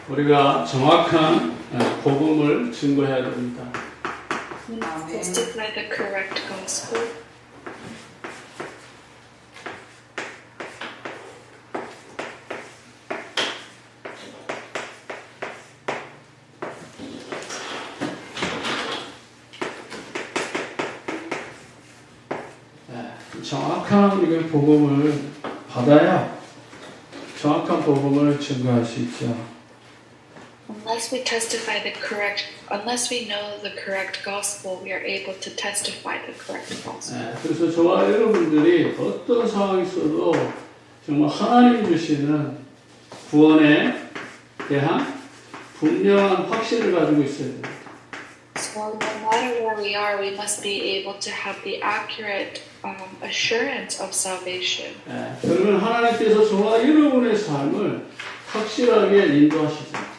우리가 정확한 복음을 증거해야 됩니다. We must testify the correct gospel. 정확한 우리가 복음을 받아야 정확한 복음을 증거할 수 있죠. Unless we know the correct gospel, we are able to testify the correct gospel. 그래서 저와 여러분들이 어떤 상황이 있어도 정말 하나님 주시는 구원에 대한 분명한 확신을 가지고 있어야 됩니다. So no matter where we are, we must be able to have the accurate assurance of salvation. 그러면 하나님께서 저와 여러분의 삶을 확실하게 인도하시죠.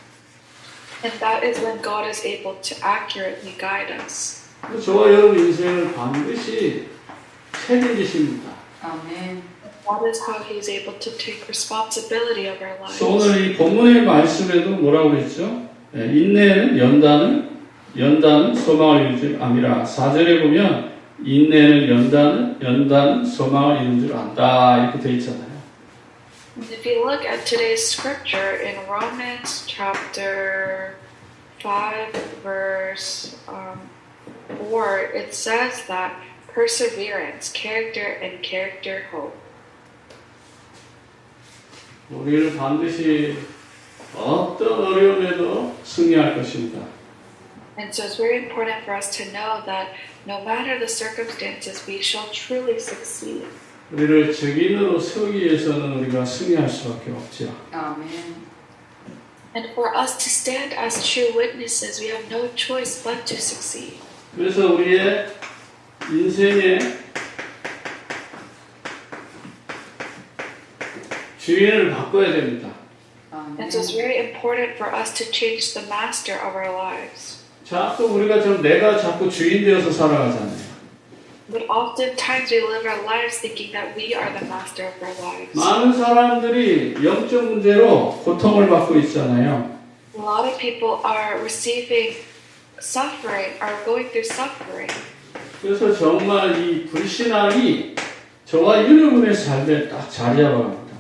And that is when God is able to accurately guide us. 저와 여러분 인생을 반드시 책임지십니다. 아멘. That is how He is able to take responsibility of our lives. 그래서 오늘 이 본문의 말씀에도 뭐라고 그랬죠? 인내는 연단은 소망을 이룰 줄 암이라. 4절에 보면 인내는 연단은 소망을 이룰 줄 안다 이렇게 되어 있잖아요. If you look at today's scripture in Romans chapter 5 verse 4, it says that perseverance, character, and character hope. 우리는 반드시 어떤 어려움에도 승리할 것입니다. And so it's very important for us to know that no matter the circumstances, we shall truly succeed. 우리를 증인으로 세우기 위해서는 우리가 승리할 수밖에 없죠. 아멘. And for us to stand as true witnesses, we have no choice but to succeed. 그래서 우리의 인생의 주인을 바꿔야 됩니다. And so it's very important for us to change the master of our lives. 자꾸 우리가 내가 자꾸 주인 되어서 살아가잖아요. But oftentimes we live our lives thinking that we are the master of our lives. 많은 사람들이 영적 문제로 고통을 받고 있잖아요. A lot of people are receiving suffering, are going through suffering. 그래서 정말 이 불신앙이 저와 여러분의 삶에 딱 자리 잡아갑니다.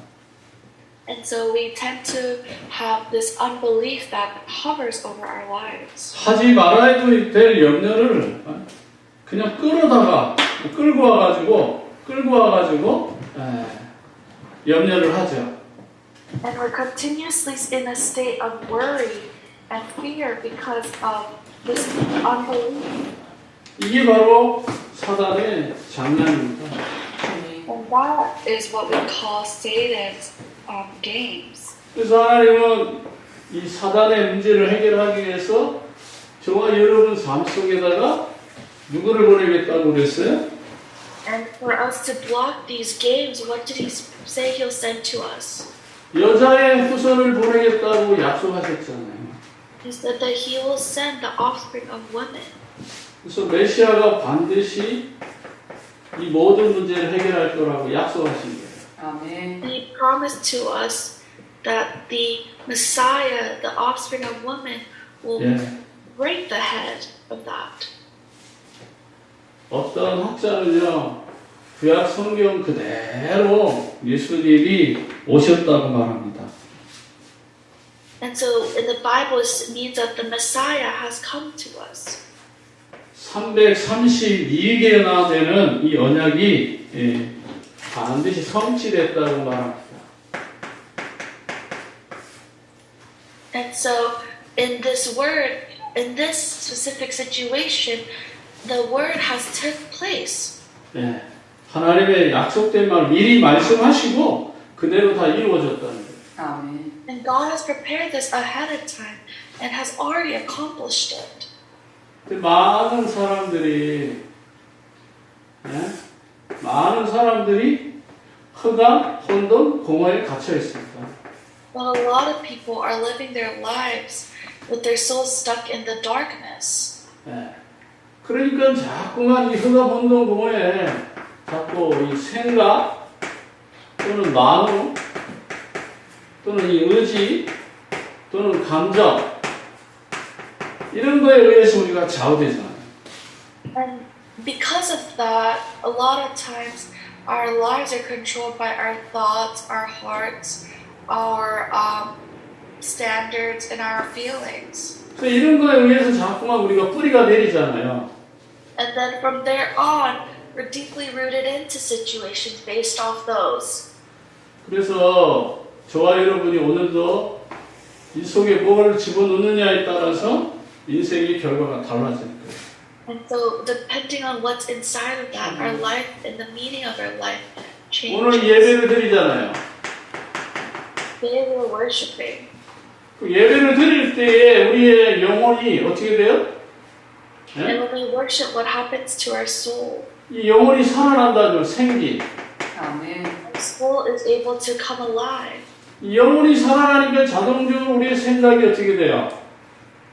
And so we tend to have this unbelief that hovers over our lives. 하지 말아야 될 염려를 그냥 끌고 와가지고 염려를 하죠. And we're continuously in a state of worry and fear because of this unbelief. 이게 바로 사단의 장난입니다. And that is what we call Satan's games. 그래서 하나님은 이 사단의 문제를 해결하기 위해서 저와 여러분 삶 속에다가 누구를 보내겠다고 그랬어요? And for us to block these games, what did he say he'll send to us? 여자의 후손을 보내겠다고 약속하셨잖아요. He said that he will send the offspring of women. 그래서 메시아가 반드시 이 모든 문제를 해결할 거라고 약속하신 거예요. 아멘. He promised to us that the Messiah, the offspring of women, will break the head of that. 어떤 학자는요, 구약 성경 그대로 예수님이 오셨다고 말합니다. And so in the Bible it means that the Messiah has come to us. 332개나 되는 이 언약이 반드시 성취됐다고 말합니다. And so in this word, in this specific situation, the word has taken place. 네, 하나님의 약속된 말 미리 말씀하시고 그대로 다 이루어졌다는 거예요. 아멘. And God has prepared this ahead of time and has already accomplished it. 많은 사람들이 흑암, 혼돈, 공허에 갇혀 있습니다. But a lot of people are living their lives with their souls stuck in the darkness. 네. 그러니까 자꾸만 이 흑암, 혼돈, 공허에 자꾸 이 생각 또는 마음 또는 이 의지 또는 감정 이런 거에 의해서 우리가 좌우되잖아요. And because of that, a lot of times our lives are controlled by our thoughts, our hearts, our standards, and our feelings. 그래서 이런 거에 의해서 자꾸만 우리가 뿌리가 내리잖아요. And then from there on, we're deeply rooted into situations based off those. 그래서 저와 여러분이 오늘도 이 속에 뭘 집어넣느냐에 따라서 인생의 결과가 달라질 거예요. And so, depending on what's inside of that, our life and the meaning of our life 오늘 changes. 예배를 드리잖아요. Today we're worshiping. 그 예배를 드릴 때에 우리의 영혼이 어떻게 돼요? And 예? when we worship, what happens to our soul? 이 영혼이 살아난다죠. 생기. 아멘. Our soul is able to come alive. 이 영혼이 살아나니까 자동적으로 우리의 생각이 어떻게 돼요?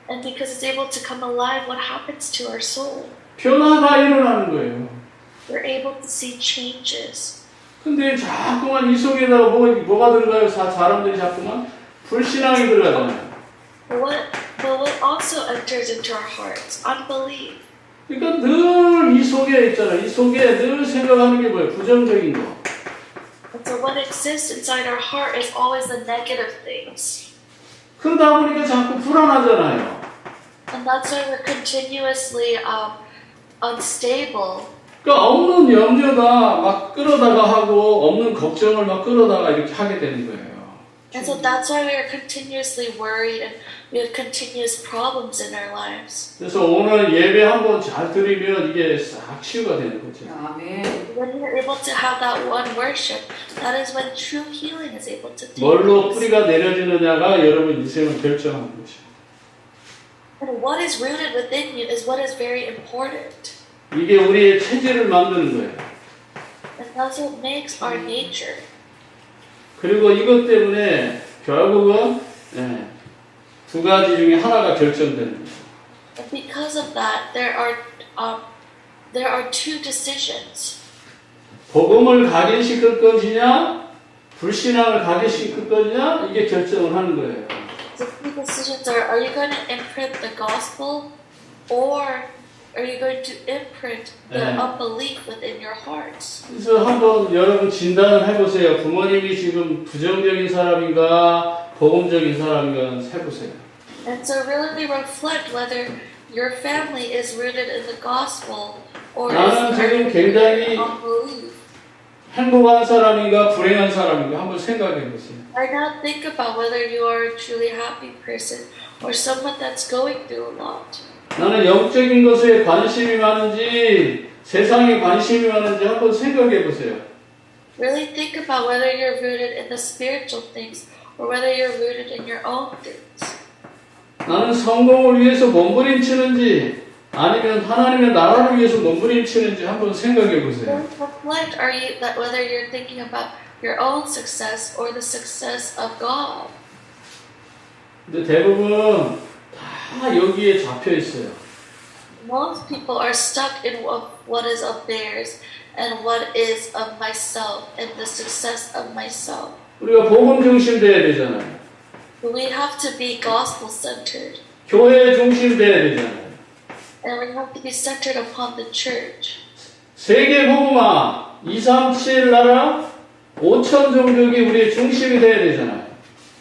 And because it's able to come alive, what happens to our soul? 변화가 일어나는 거예요. We're able to see changes. 근데 자꾸만 이 속에다가 뭐가 들어가요? 사람들이 자꾸만 불신앙이 들어가잖아요. But what also enters into our hearts? Unbelief. 그러니까 늘 이 속에 있잖아요. 이 속에 늘 생각하는 게 뭐예요? 부정적인 거. And so what exists inside our heart is always the negative things. 그러다 보니까 자꾸 불안하잖아요. And that's why we're continuously unstable. 그러니까 없는 염려가 막 끌어다가 하고 없는 걱정을 막 끌어다가 이렇게 하게 되는 거예요. And so that's why we are continuously worried and we have continuous problems in our lives. 그래서 오늘 예배 한번 잘 드리면 이게 싹 치유가 되는 거죠. 아멘. When we're able to have that one worship, that is when true healing is able to take 뭘로 place. 뿌리가 내려지느냐가 여러분 인생을 결정하는 것이에요. And what is rooted within you is what is very important. 이게 우리의 체질을 만드는 거예요. And that's what makes our nature. 그리고 이것 때문에 결국은 두 가지 중에 하나가 결정되는 거예요. And because of that, there are two decisions. 복음을 각인시킬 것이냐, 불신앙을 각인시킬 것이냐, 이게 결정을 하는 거예요. The two decisions are you going to imprint the gospel or are you going to imprint the unbelief within your hearts? 그래서 한번 여러분 진단을 해보세요. 부모님이 지금 부정적인 사람인가, 복음적인 사람인가 해보세요. And so really reflect whether your family is rooted in the gospel or 나는 is 지금 rooted 굉장히 in unbelief. 행복한 사람인가, 불행한 사람인가 한번 생각해 보세요. Right now, think about whether you are a truly happy person or someone that's going through a lot. 나는 영적인 것에 관심이 많은지, 세상에 관심이 많은지 한번 생각해 보세요. Really think about whether you're rooted in the spiritual things or whether you're rooted in your own things. 나는 성공을 위해서 몸부림치는지, 아니면 하나님의 나라를 위해서 몸부림치는지 한번 생각해 보세요. Reflect whether you're thinking about your own success or the success of God. 근데 대부분 다 여기에 잡혀 있어요. Most people are stuck in what is of theirs and what is of myself and the success of myself. 우리가 복음 중심 돼야 되잖아요. We have to be gospel centered 교회 중심 돼야 되잖아요. and we have to be centered upon the church. 세계 복음화 237 나라 5천 종족이 우리의 중심이 돼야 되잖아요.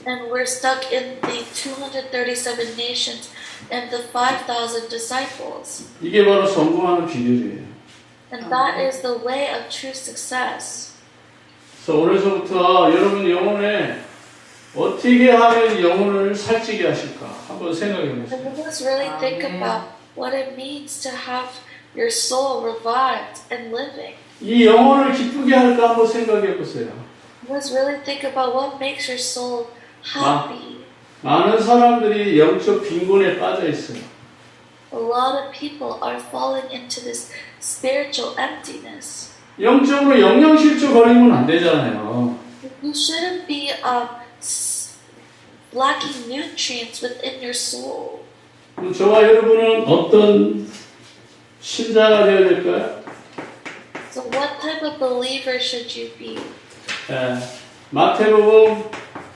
And we're stuck in the 237 nations and the 5,000 disciples. 이게 바로 성공하는 비결이에요. And that is the way of true success. 그래서 오늘서부터 여러분 영혼에 어떻게 하면 영혼을 살찌게 하실까 한번 생각해 보세요. And we must really think about what it means to have your soul revived and living. 이 영혼을 기쁘게 할까 한번 생각해 보세요. We must really think about what makes your soul happy. 많은 사람들이 영적 빈곤에 빠져 있어요. A lot of people are falling into this spiritual emptiness. 영적으로 영양실조 걸리면 안 되잖아요. You shouldn't be lacking nutrients within your soul. 그럼 저와 여러분은 어떤 신자가 되어야 될까요? So what type of believer should you be? 마태복음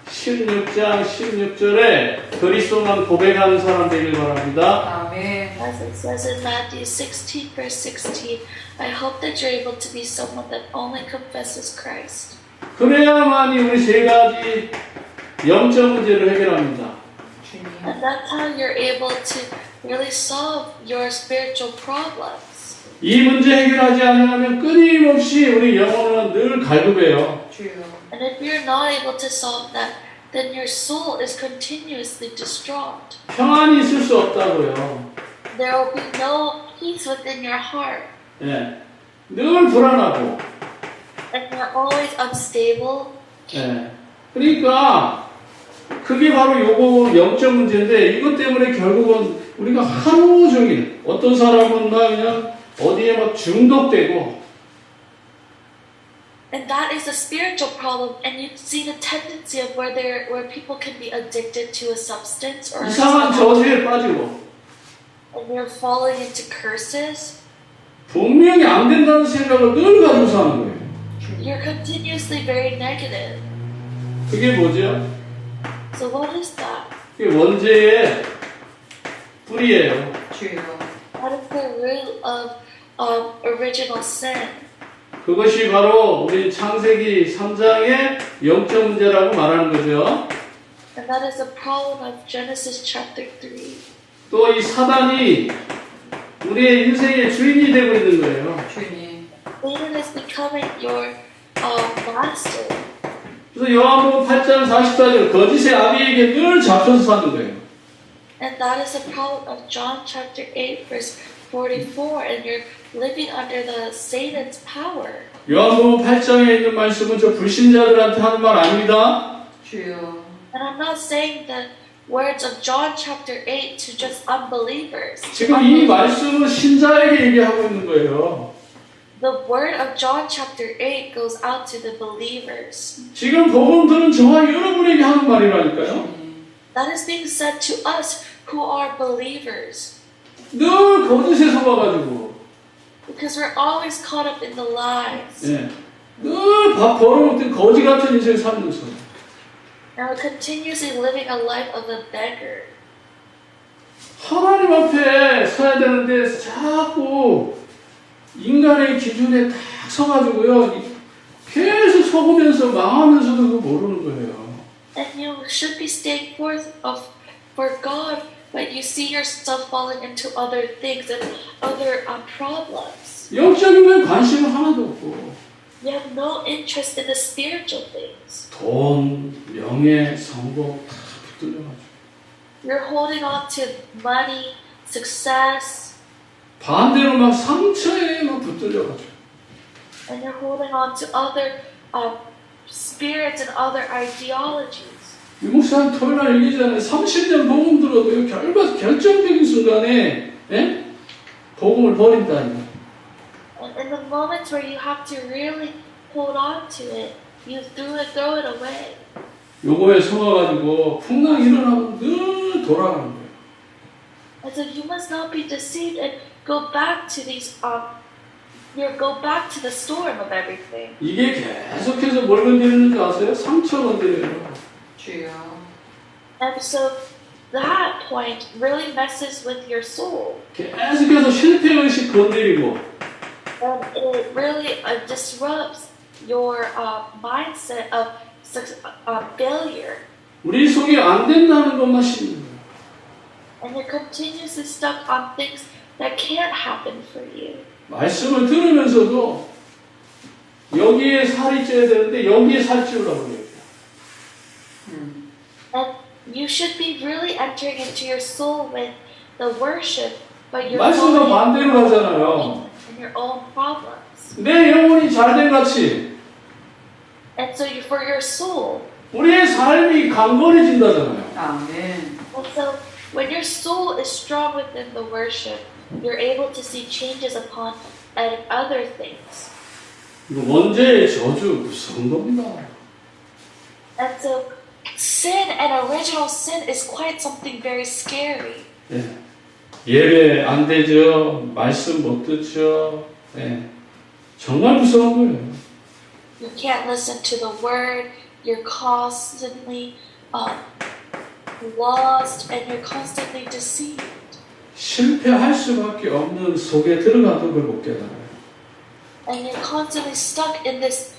16장 16절에 그리스도만 고백하는 사람 되길 바랍니다. 아멘. As it says in Matthew 16, verse 16, I hope that you're able to be someone that only confesses Christ. 그래야만이 우리 세 가지 영적 문제를 해결합니다. 주님. And that's how you're able to really solve your spiritual problems. 이 문제 해결하지 않으면 끊임없이 우리 영혼은 늘 갈급해요. 주여. And if you're not able to solve that, then your soul is continuously distraught. 평안이 있을 수 없다고요. There will be no peace within your heart. 예. 늘 불안하고. And you're always unstable. 예. 그러니까 그게 바로 요거 영적 문제인데 이것 때문에 결국은 우리가 하루 종일 어떤 사람은 막 그냥 어디에 막 중독되고 And that is a spiritual problem, and you see the tendency of where people can be addicted to a substance or 이상한 저주에 빠지고 and you're falling into curses. 분명히 안 된다는 생각을 늘 가지고 사는 거예요. You're continuously very negative. 그게 뭐죠? So what is that? 그게 원죄의 뿌리예요. 주여. That is the root of original sin. 그것이 바로 우리 창세기 3장의 영적 문제라고 말하는 거죠. And that is the problem of Genesis chapter 3. 또 이 사단이 우리의 인생의 주인이 되고 있는 거예요. 주님. Satan is becoming your master. 그래서 요한복음 8장 44절 거짓의 아비에게 늘 잡혀서 사는 거예요. And that is the problem of John chapter 8 verse 44. And you're living under the Satan's power. 요한복음 8장에 있는 말씀은 저 불신자들한테 하는 말 아닙니다. 주여. And I'm not saying the words of John chapter 8 to just unbelievers. 지금 이 말씀은 신자에게 얘기하고 있는 거예요. The word of John chapter 8 goes out to the believers. 지금 복음 들은 저와 여러분에게 하는 말이라니까요. 주님. That is being said to us who are believers. 늘 거짓에 속아가지고 Because we're always caught up in the lies. 예. 늘 밥 벌어먹던 거지 같은 인생 살면서 And we're continuously living a life of a beggar. 하나님 앞에 서야 되는데 자꾸 인간의 기준에 딱 서가지고요 계속 속으면서 망하면서도 그거 모르는 거예요. And you should be staying forth for God, but you see yourself falling into other things and other problems. 영적인 거에 관심 하나도 없고 You have no interest in the spiritual things. 돈, 명예, 성공 다 붙들려가지고 You're holding on to money, success, 반대로 막 상처에 막 붙들려가지고 and you're holding on to other spirits and other ideologies. 이 목사님 토요일날 얘기잖아요. 30년 복음 들어도요 결정적인 순간에 예? 복음을 버린다니. And in the moments where you have to really hold on to it, you throw it away. 요거에 속아가지고 풍랑 일어나고 늘 돌아가는 거예요. And so you must not be deceived and go back to these go back to the storm of everything. 이게 계속해서 뭘 건드리는 줄 아세요? 상처 건드려요. 주여. And so that point really messes with your soul. 계속해서 실패의식 건드리고 And it really disrupts your mindset of failure. 우리 속에 안 된다는 것만 심는 거예요. And you're continuously stuck on things that can't happen for you. 말씀을 들으면서도 여기에 살이 쪄야 되는데 여기에 살 찌우라고 그래요. And you should be really entering into your soul with the worship, but you're 말씀과 falling 반대로 하잖아요. in your own problems. 내 영혼이 잘된 같이 And so for your soul, 우리의 삶이 강건해진다잖아요. 아멘. and so when your soul is strong within the worship, you're able to see changes upon other things. 이거 원죄의 저주 무서운 겁니다. And so sin and original sin is quite something very scary. 예. 예배 안 되죠. 말씀 못 듣죠. 예. 정말 무서운 거예요. You can't listen to the word, you're constantly lost and you're constantly deceived. 실패할 수밖에 없는 속에 들어가도 그걸 못 깨달아요. And you're constantly stuck in this,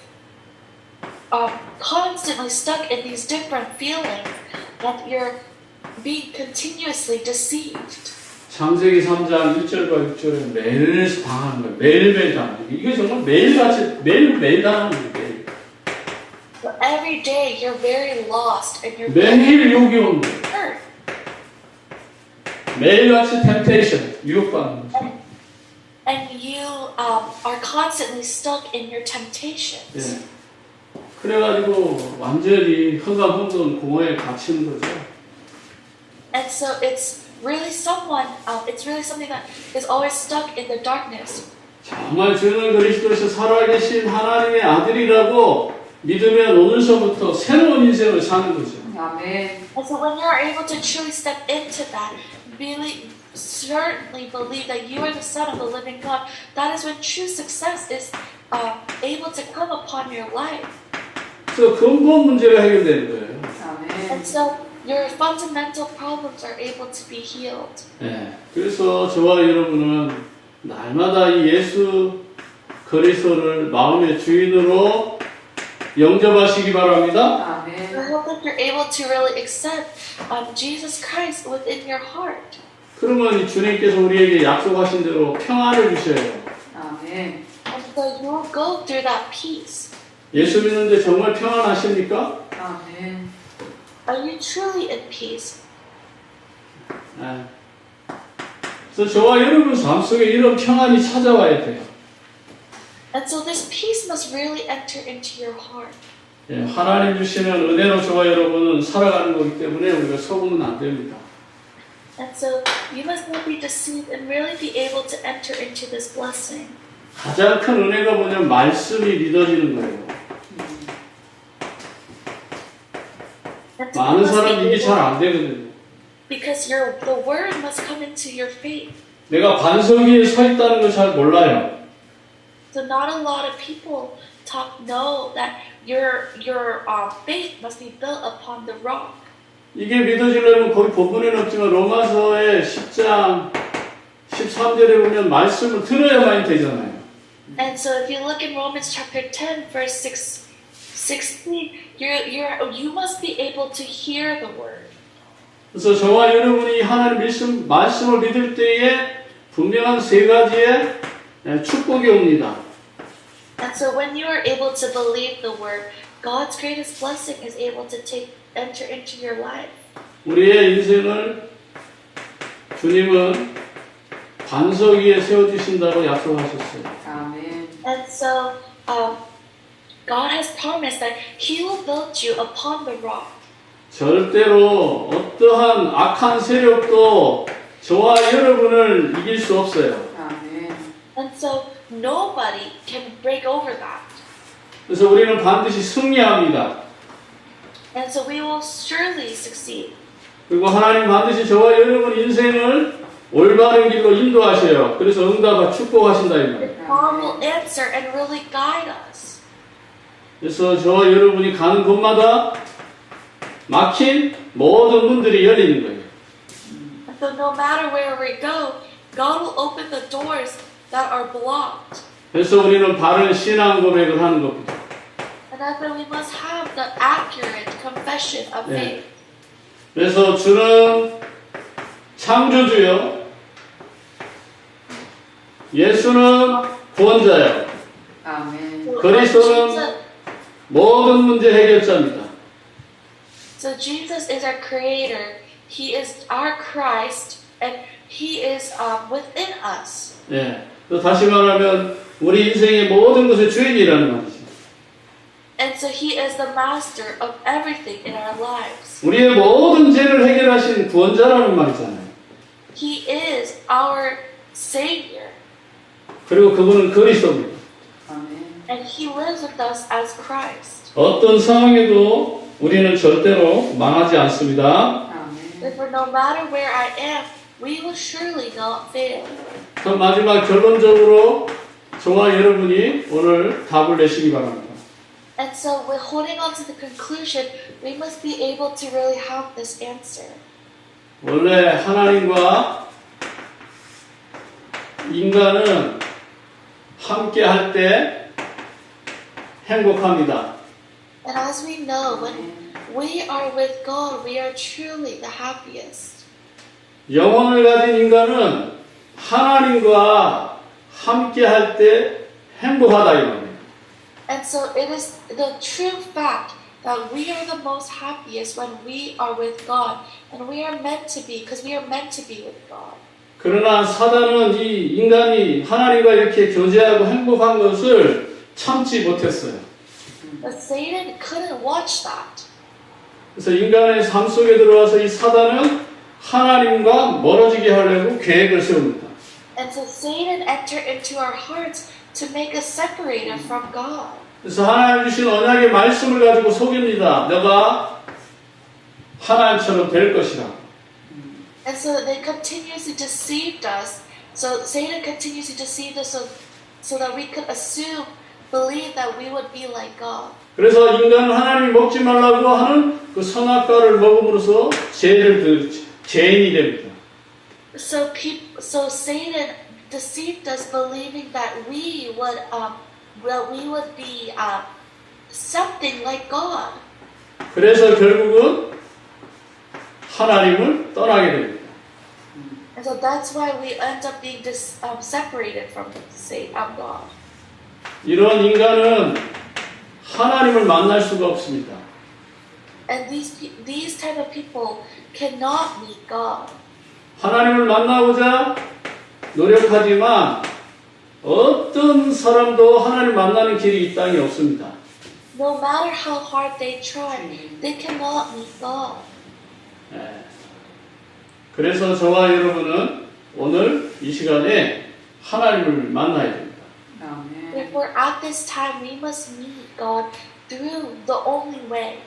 these different feelings that you're being continuously deceived. 창세기 3장 1절과 6절에 매일 당하는 거예요. 매일매일 당하는 거예요. 이게 정말 매일같이 매일매일 당하는 거예요. So every day you're very lost and you're 매일 욕이 오는 거예요. hurt. 매일같이 템테이션, 유혹받는 거죠. And you are constantly stuck in your temptations. 예. 그래가지고 완전히 흥감흥금 공허에 갇히는 거죠. And so it's really something that is always stuck in the darkness. 정말 주는 그리스도에서 살아계신 하나님의 아들이라고 믿으면 오늘서부터 새로운 인생을 사는 거죠. 아멘. And so when you're able to truly step into that, really certainly believe that you are the Son of the living God, that is when true success is able to come upon your life. 그래서 근본 문제가 해결되는 거예요. 아멘. And so your fundamental problems are able to be healed. 예. 그래서 저와 여러분은 날마다 이 예수 그리스도를 마음의 주인으로 영접하시기 바랍니다. 아멘. I hope that you're able to really accept Jesus Christ within your heart. 그러면 이 주님께서 우리에게 약속하신 대로 평안을 주셔요. 아멘. And so you will go through that peace. 예수 믿는데 정말 평안하십니까? 아멘. Are you truly in peace? 예. 그래서 저와 여러분 삶 속에 이런 평안이 찾아와야 돼요. And so this peace must really enter into your heart. 예, 하나님 주시는 은혜로 저와 여러분은 살아가는 거기 때문에 우리가 속으면 안 됩니다. And so you must not be deceived and really be able to enter into this blessing. 가장 큰 은혜가 뭐냐면 말씀이 믿어지는 거예요. And so you 많은 must 사람 be 이게 잘 able, 안 되거든요. because the word must come into your faith. 내가 반석 위에 서 있다는 걸 잘 몰라요. So not a lot of people know that your faith must be built upon the rock. 이게 믿어지려면 거기 본문에는 없지만 로마서의 10장 13절에 보면 말씀을 들어야만 되잖아요. And so if you look in Romans chapter 10 verse 16, you must be able to hear the word. 그래서 저와 여러분이 하나님 말씀을 믿을 때에 분명한 세 가지의 축복이 옵니다. And so when you are able to believe the word, God's greatest blessing is able to enter into your life. 우리의 인생을 주님은 반석 위에 세워주신다고 약속하셨어요. 아멘. And so God has promised that He will build you upon the rock. 절대로 어떠한 악한 세력도 저와 여러분을 이길 수 없어요. 아멘. And so nobody can break over that. 그래서 우리는 반드시 승리합니다. And so we will surely succeed. 그리고 하나님 반드시 저와 여러분 인생을 올바른 길로 인도하셔요. 그래서 응답과 축복하신다 이 말이에요. God will answer and really guide us. 그래서 저와 여러분이 가는 곳마다 막힌 모든 문들이 열리는 거예요. And so no matter where we go, God will open the doors that are blocked. 그래서 우리는 바른 신앙 고백을 하는 겁니다. And that's why we must have the accurate confession of faith. 그래서 주는 창조주요. 예수는 구원자요. 아멘. 그리스도는 모든 문제 해결자입니다. So Jesus is our creator. He is our Christ, and He is within us. 예. 또 다시 말하면 우리 인생의 모든 것의 주인이라는 말이죠. And so He is the master of everything in our lives. 우리의 모든 죄를 해결하신 구원자라는 말이잖아요. He is our Savior, 그리고 그분은 그리스도입니다. 아멘. and He lives with us as Christ. 어떤 상황에도 우리는 절대로 망하지 않습니다. 아멘. Therefore, no matter where I am, we will surely not fail. 그럼 마지막 결론적으로 저와 여러분이 오늘 답을 내시기 바랍니다. And so, we're holding on to the conclusion, we must be able to really have this answer. 원래 하나님과 인간은 함께 할 때 행복합니다. And as we know, when we are with God, we are truly the happiest. 영혼을 가진 인간은 하나님과 함께 할 때 행복하다 이 말이에요. And so it is the true fact that we are the most happiest when we are with God. And we are meant to be, because we are meant to be with God. 그러나 사단은 이 인간이 하나님과 이렇게 교제하고 행복한 것을 참지 못했어요. But Satan couldn't watch that. 그래서 인간의 삶 속에 들어와서 이 사단은 하나님과 멀어지게 하려고 계획을 세웁니다. And so Satan entered into our hearts to make us separated from God. 그래서 하나님 주신 언약의 말씀을 가지고 속입니다. 너가 하나님처럼 될 것이다. And so they continuously deceived us. So Satan continues to deceive us so that we could assume, believe that we would be like God. 그래서 인간은 하나님이 먹지 말라고 하는 그 선악과를 먹음으로써 죄인이 됩니다. So Satan deceived us, believing that we would be something like God. 그래서 결국은 하나님을 떠나게 됩니다. And so that's why we end up being separated from God. 이런 인간은 하나님을 만날 수가 없습니다. And these type of people cannot meet God. 하나님을 만나고자 노력하지만 어떤 사람도 하나님 만나는 길이 이 땅에 없습니다. No matter how hard they try, they cannot meet God. 네. 그래서 저와 여러분은 오늘 이 시간에 하나님을 만나야 됩니다. 아멘. Therefore, at this time, we must meet God through the only way.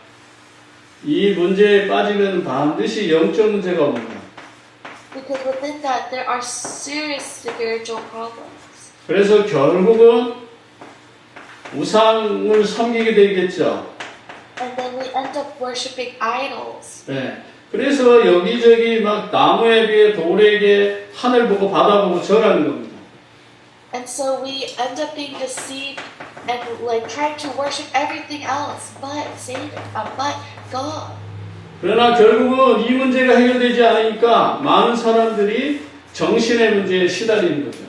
이 문제에 빠지면 반드시 영적 문제가 옵니다. Because within that, there are serious spiritual problems. 그래서 결국은 우상을 섬기게 되겠죠. And then we end up worshiping idols. 네. 그래서 여기저기 막 나무에게 돌에게 하늘 보고 바다 보고 절하는 겁니다. And so we end up being deceived and like trying to worship everything else but Satan, but God. 그러나 결국은 이 문제가 해결되지 않으니까 많은 사람들이 정신의 문제에 시달리는 거죠.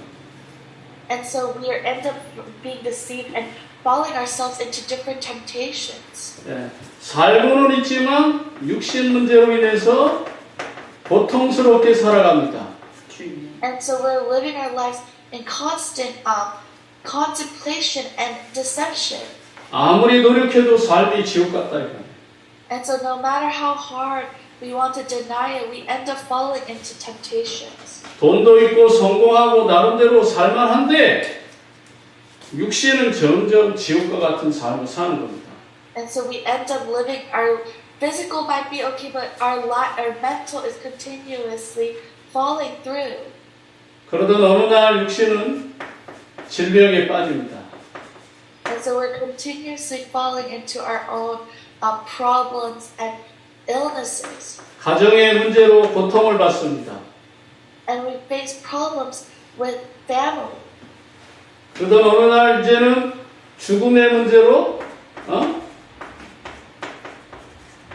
And so we end up being deceived and falling ourselves into different temptations. 네. 살고는 있지만 육신 문제로 인해서 고통스럽게 살아갑니다. 주님. And so we're living our lives in constant contemplation and deception. 아무리 노력해도 삶이 지옥 같다 이거예요. And so no matter how hard we want to deny it, we end up falling into temptations. 돈도 있고 성공하고 나름대로 살만한데 육신은 점점 지옥과 같은 삶을 사는 겁니다. And so we end up living, our physical might be okay, but our mental is continuously falling through. 그러던 어느 날 육신은 질병에 빠집니다. And so we're continuously falling into our own problems and illnesses. 가정의 문제로 고통을 받습니다. And we face problems with family. 그러던 어느 날 이제는 죽음의 문제로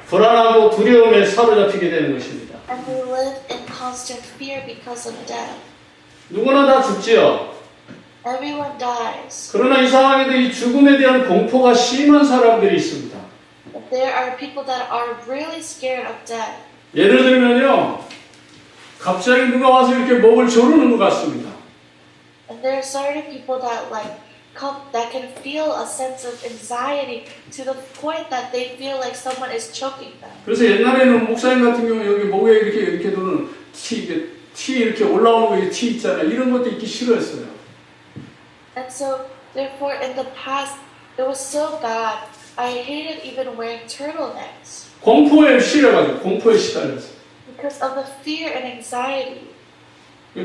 불안하고 두려움에 사로잡히게 되는 것입니다. And we live in constant fear because of death. 누구나 다 죽지요. Everyone dies. 그러나 이상하게도 이 죽음에 대한 공포가 심한 사람들이 있습니다. But there are people that are really scared of death. 예를 들면요, 갑자기 누가 와서 이렇게 목을 조르는 것 같습니다. And there are certain people that that can feel a sense of anxiety to the point that they feel like someone is choking them. 그래서 옛날에는 목사님 같은 경우 여기 목에 이렇게 도는 티 이렇게 올라오는 거 티 있잖아요. 이런 것도 입기 싫어했어요. And so, therefore, in the past, it was so bad. I hated even wearing turtlenecks 공포에 시달려서. because of the fear and anxiety.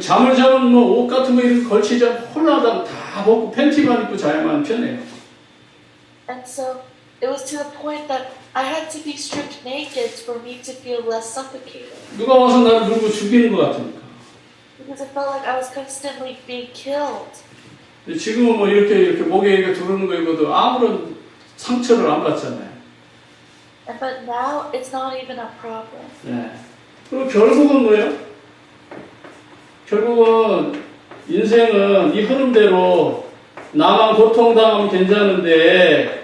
잠을 자면 옷 같은 거 이렇게 걸치자 홀라당 다 벗고 팬티만 입고 자야만 편해요. And so, It was to the point that I had to be stripped naked for me to feel less suffocated. 누가 와서 나를 물고 죽이는 것 같으니까. Because it felt like I was constantly being killed. 근데 지금은 뭐 이렇게 목에 이렇게 두르는 거 입어도 아무런 상처를 안 받잖아요. But now it's not even a problem. 네. 그리고 결국은 뭐예요? 결국은 인생은 이 흐름대로 나만 고통당하면 괜찮은데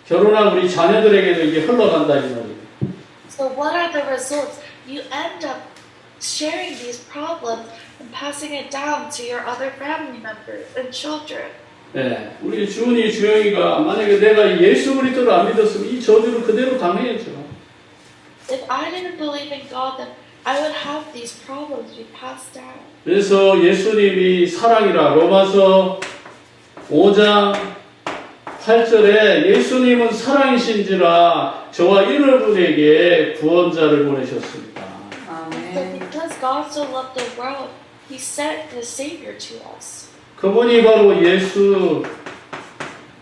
결혼한 우리 자녀들에게도 이게 흘러간다 이 말이에요. So what are the results? You end up sharing these problems and passing it down to your other family members and children. 네. 우리 주은이 주영이가 만약에 내가 예수 그리스도를 안 믿었으면 이 저주를 그대로 당해야죠. If I didn't believe in God, then I would have these problems be passed down. 그래서 예수님이 사랑이라 로마서 5장 8절에 예수님은 사랑이신지라 저와 여러분에게 구원자를 보내셨습니다. So 아멘. because God so loved the world, He sent His Savior to us. 그분이 바로 예수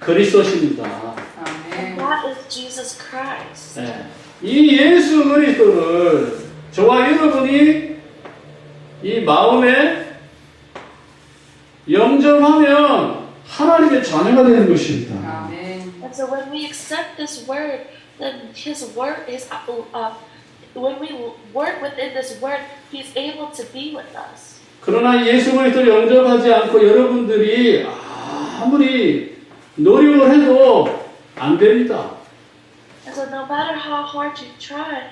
그리스도십니다. And 아멘. that is Jesus Christ. 네. 이 예수 그리스도를 저와 여러분이 이 마음에 영접하면 하나님의 자녀가 되는 것입니다. 아멘. And so when we accept this word, then His word is, when we work within this word, He's able to be with us. 그러나 예수 그리스도를 영접하지 않고 여러분들이 아무리 노력을 해도 안 됩니다. And so no matter how hard you try,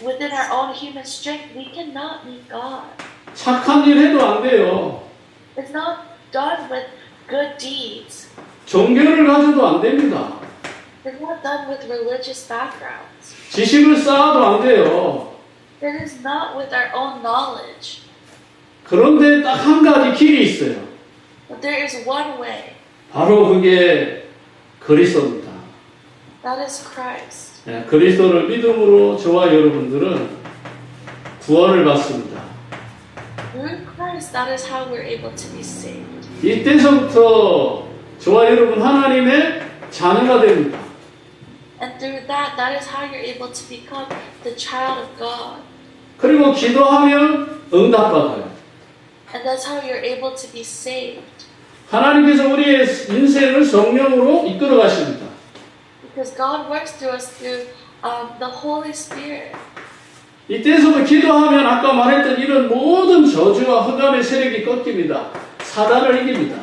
within our own human strength, we cannot meet God. 착한 일 해도 안 돼요. It's not done with good deeds. 종교를 가져도 안 됩니다. It's not done with religious backgrounds. 지식을 쌓아도 안 돼요. It is not with our own knowledge. 그런데 딱 한 가지 길이 있어요. But there is one way. 바로 그게 그리스도입니다. That is Christ. 네, 그리스도를 믿음으로 저와 여러분들은 구원을 받습니다. Through Christ, that is how we're able to be saved. 이때서부터 저와 여러분 하나님의 자녀가 됩니다. And through that, that is how you're able to become the child of God. 그리고 기도하면 응답받아요. And that's how you're able to be saved. 하나님께서 우리의 인생을 성령으로 이끌어 가십니다. Because God works through us through the Holy Spirit. 이때서도 기도하면 아까 말했던 이런 모든 저주와 흑암의 세력이 꺾입니다. 사단을 이깁니다.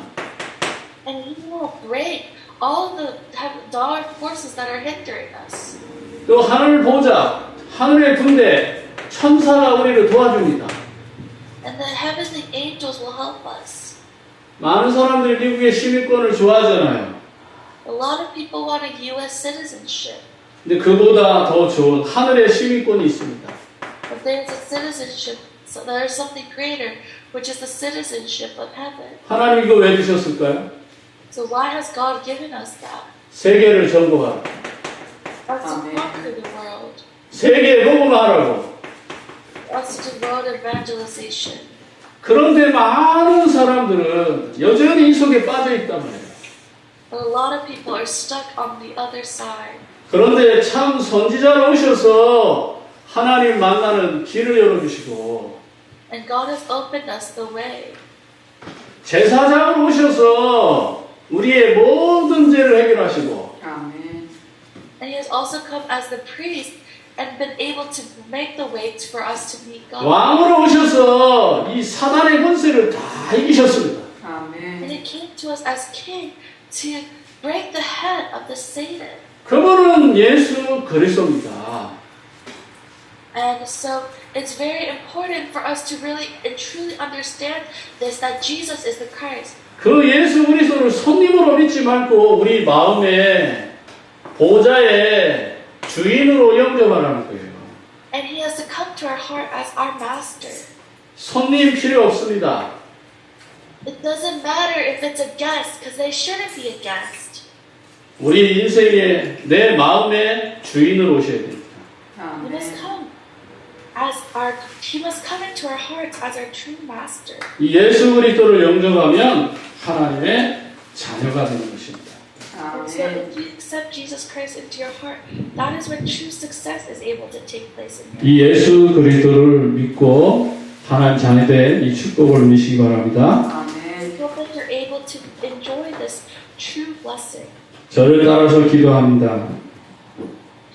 And He will break all the dark forces that are hindering us. 또 하늘 보좌, 하늘의 군대, 천사가 우리를 도와줍니다. And the heavenly angels will help us. 많은 사람들이 미국의 시민권을 좋아하잖아요. A lot of people want a U.S. citizenship. 근데 그보다 더 좋은 하늘의 시민권이 있습니다. But there's a citizenship, so there's something greater, which is the citizenship of heaven. 하나님 이거 왜 주셨을까요? So why has God given us that? 세계를 정복하라. Us to Amen. conquer the world. 세계에 복음하라고. Us to road evangelization. 그런데 많은 사람들은 여전히 이 속에 빠져 있단 말이에요. But a lot of people are stuck on the other side. 그런데 참 선지자로 오셔서 하나님 만나는 길을 열어주시고 And God has opened us the way. 제사장으로 오셔서 우리의 모든 죄를 해결하시고 아멘. And He has also come as the priest and been able to make the way for us to meet God. 왕으로 오셔서 이 사단의 권세를 다 이기셨습니다. And 아멘. He came to us as King to break the head of the Satan. 그분은 예수 그리스도입니다. And so it's very important for us to really and truly understand this, that Jesus is the Christ. 그 예수 그리스도를 손님으로 믿지 말고 우리 마음에 보좌의 주인으로 영접하라는 거예요. And He has to come to our heart as our master. 손님 필요 없습니다. It doesn't matter if it's a guest, because they shouldn't be a guest. 우리 인생의 내 마음의 주인으로 오셔야 됩니다. He must 아멘. come as our. He must come into our hearts as our true master. 이 예수 그리스도를 영접하면 하나님의 자녀가 되는 것입니다. When So 아멘. if you accept Jesus Christ into your heart, that is when true success is able to take place in you. 이 예수 그리스도를 믿고 하나님 자녀된 이 축복을 누리시기 바랍니다. 아멘. I hope that you're able to enjoy this true blessing. 저를 따라서 기도합니다.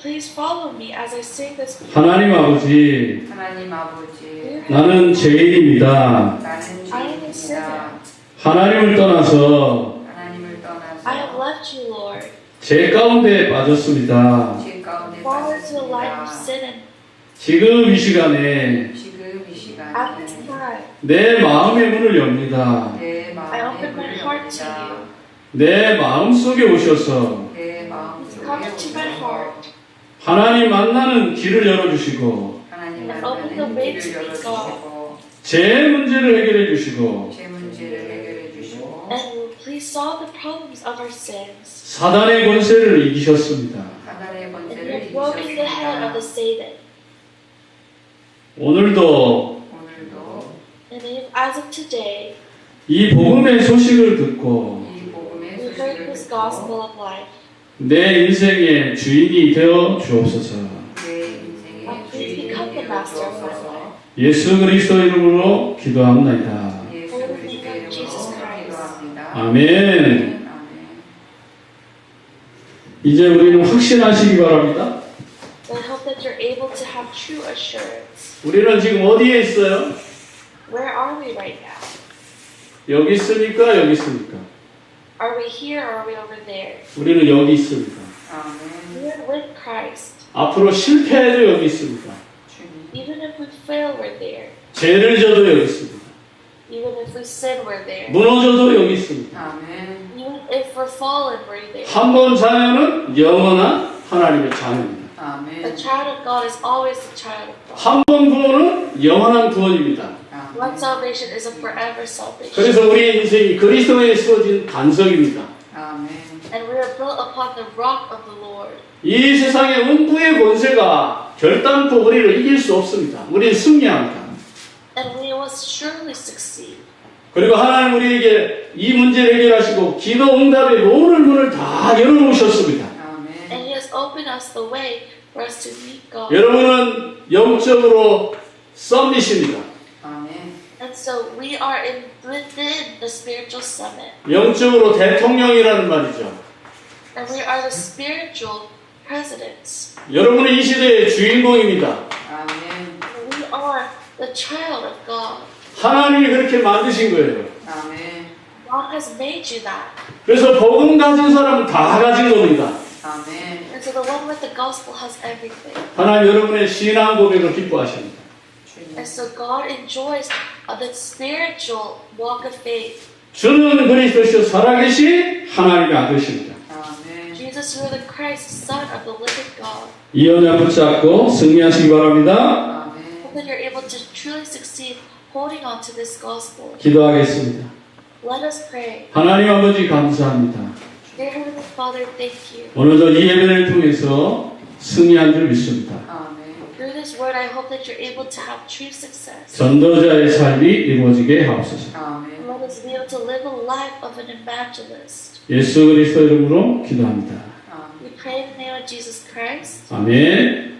Please follow me as I sing this. 하나님 아버지, 하나님 아버지, 나는 죄인입니다. 나는 I am a sinner. 죄인입니다. 하나님을 떠나서 하나님을 I have 떠나서 left you, Lord. 죄 가운데 빠졌습니다. 죄 가운데 Fall into a life of 빠졌습니다. sin and 지금 이 시간에 지금 이 at 시간에 this time, 내 마음의 문을 엽니다. 내 I 마음의 open my 문을 heart to 엽니다. you. 내 마음 속에 오셔서 내 마음 속에 Come into my heart. 하나님 만나는 길을 열어주시고 하나님 And open the 만나는 way 길을 to be 열어주시고 제 문제를 해결해 주시고 제 문제를 해결해 주시고 And please solve the problems of our sins. 사단의 권세를 이기셨습니다. 하나님의 And 권세를 you're broken the head of the 이기셨습니다. Satan. 오늘도 오늘도 And if, as of today, 이 복음의 소식을 듣고 이 복음의 you heard 소식을 this 듣고 gospel of life, 내 인생의 주인이 되어 주옵소서. 내 인생의 please 주인이 become the 되어 master of my 주옵소서. life. 예수 그리스도 이름으로 기도합니다. 예수 그리스도의 Jesus 이름으로 Christ. 기도합니다. 아멘. 아멘. 이제 우리는 확신하시기 바랍니다. I hope that you're able to have true assurance. 우리는 지금 어디에 있어요? Where are we right now? 여기 있습니까? 여기 있습니까? Are we here or are we over there? 우리는 여기 있습니다. 아멘. We're with Christ. 앞으로 실패해도 여기 있습니다. 주님. Even if we fail, we're there. 죄를 져도 여기 있습니다. Even if we sin, we're there. 무너져도 여기 있습니다. Even 아멘. if we're fallen, we're there. 한 번 자녀는 영원한 하나님의 자녀입니다. The 아멘. child of God is always the child of God. 한 번 구원은 영원한 구원입니다. One 아멘. salvation is a forever salvation. 그래서 우리의 인생이 그리스도에 쓰어진 반석입니다. 아멘. And we are built upon the rock of the Lord. 이 세상의 음부의 권세가 결단코 우리를 이길 수 없습니다. 우리는 승리합니다. And we will surely succeed. 그리고 하나님 우리에게 이 문제를 해결하시고 기도 응답의 모든 문을 다 열어놓으셨습니다. 아멘. And He has opened us the way for us to meet God. 여러분은 영적으로 썸밋입니다. 아멘. And so we are within the spiritual summit. 영적으로 대통령이라는 말이죠. And we are the spiritual presidents. 여러분은 이 시대의 주인공입니다. 아멘. We are the child of God. 하나님이 그렇게 만드신 거예요. 아멘. God has made you that. 그래서 복음 가진 사람은 다 가진 겁니다. 아멘. And so the one with the gospel has everything. 하나님 여러분의 신앙 고백을 기뻐하십니다. 주님. And so God enjoys the spiritual walk of faith. 주는 그리스도시요 살아계신 하나님의 아들이십니다. 아멘. Jesus, you are the Christ, Son of the living God. 이 언약 붙잡고 승리하시기 바랍니다. 아멘. Hope that you're able to truly succeed holding on to this gospel. 기도하겠습니다. Let us pray. 하나님 아버지 감사합니다. Dear Heavenly Father, thank you. 오늘도 이 예배를 통해서 승리한 줄 믿습니다. 아멘. Through this word, I hope that you're able to have true success. 전도자의 삶이 이루어지게 하옵소서. 아멘. Let us be able to live a life of an evangelist. 예수 그리스도 이름으로 기도합니다. 아멘. We pray in the name of Jesus Christ. 아멘.